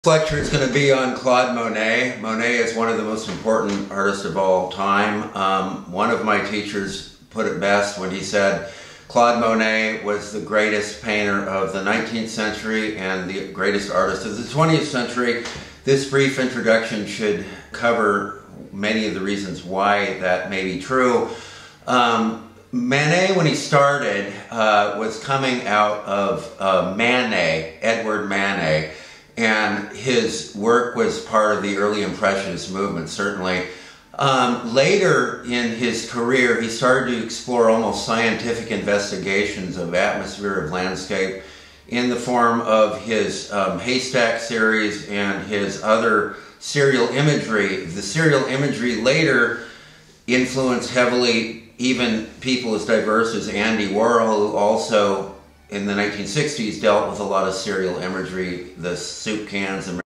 Lecture is going to be on Claude Monet. Monet is one of the most important artists of all time. One of my teachers put it best when he said Claude Monet was the greatest painter of the 19th century and the greatest artist of the 20th century. This brief introduction should cover many of the reasons why that may be true. Manet, when he started, was coming out of Manet, Edward Manet. And his work was part of the early Impressionist movement, certainly. Later in his career, he started to explore almost scientific investigations of atmosphere, of landscape, in the form of his haystack series and his other serial imagery. The serial imagery later influenced heavily even people as diverse as Andy Warhol, who also in the 1960s dealt with a lot of serial imagery, the soup cans and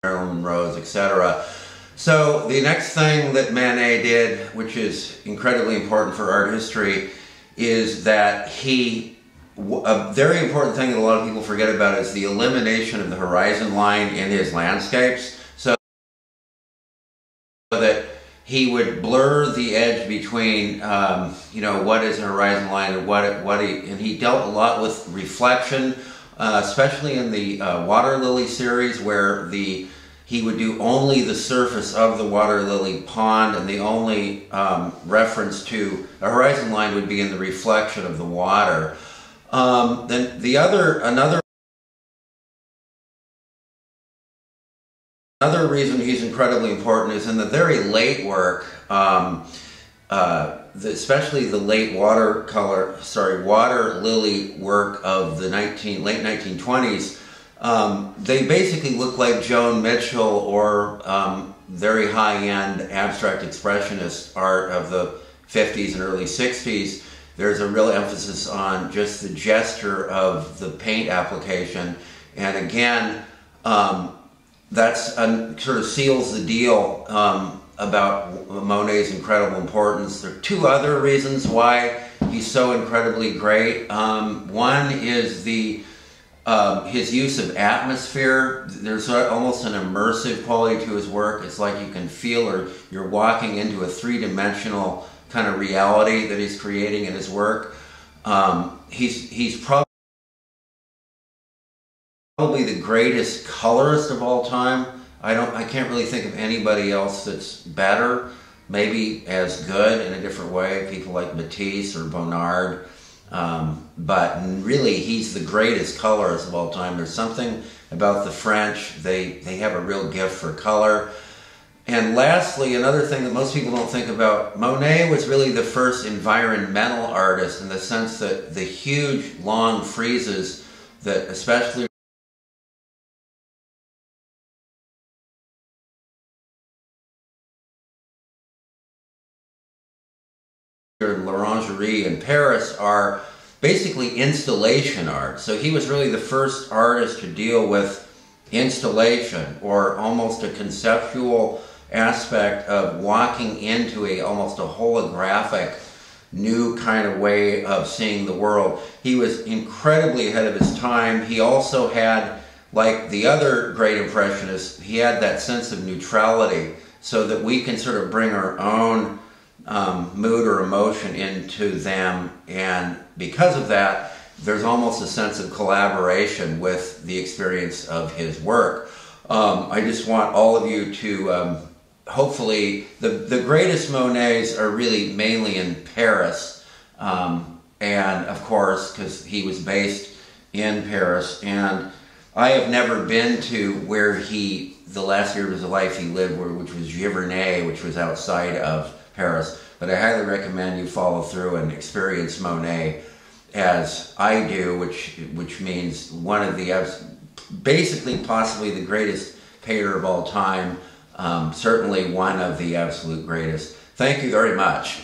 Marilyn Monroe's, etc. So the next thing that Manet did, which is incredibly important for art history, is that a very important thing that a lot of people forget about is the elimination of the horizon line in his landscapes, so that he would blur the edge between, you know, what is a horizon line and and he dealt a lot with reflection, especially in the water lily series, where he would do only the surface of the water lily pond, and the only reference to a horizon line would be in the reflection of the water. Then another reason he's incredibly important is in the very late work, especially the late water lily work of the late 1920s. They basically look like Joan Mitchell or very high-end abstract expressionist art of the 50s and early 60s. There's a real emphasis on just the gesture of the paint application, and again, that's sort of seals the deal about Monet's incredible importance. There are two other reasons why he's so incredibly great. One is his use of atmosphere. There's almost an immersive quality to his work. It's like you can feel, or you're walking into a three-dimensional kind of reality that he's creating in his work. He's probably the greatest colorist of all time. I can't really think of anybody else that's better, maybe as good in a different way, people like Matisse or Bonnard. But really, he's the greatest colorist of all time. There's something about the French, they have a real gift for color. And lastly, another thing that most people don't think about, Monet was really the first environmental artist, in the sense that the huge, long friezes that especially in L'Orangerie in Paris are basically installation art. So he was really the first artist to deal with installation, or almost a conceptual aspect of walking into almost a holographic new kind of way of seeing the world. He was incredibly ahead of his time. He also had, like the other great impressionists, he had that sense of neutrality, so that we can sort of bring our own mood or emotion into them, and because of that, there's almost a sense of collaboration with the experience of his work. I just want all of you to, hopefully, the greatest Monets are really mainly in Paris, and of course, because he was based in Paris, and I have never been to where the last year of his life he lived, which was Giverny, which was outside of Paris, but I highly recommend you follow through and experience Monet as I do, which means one of the, basically possibly the greatest painter of all time, certainly one of the absolute greatest. Thank you very much.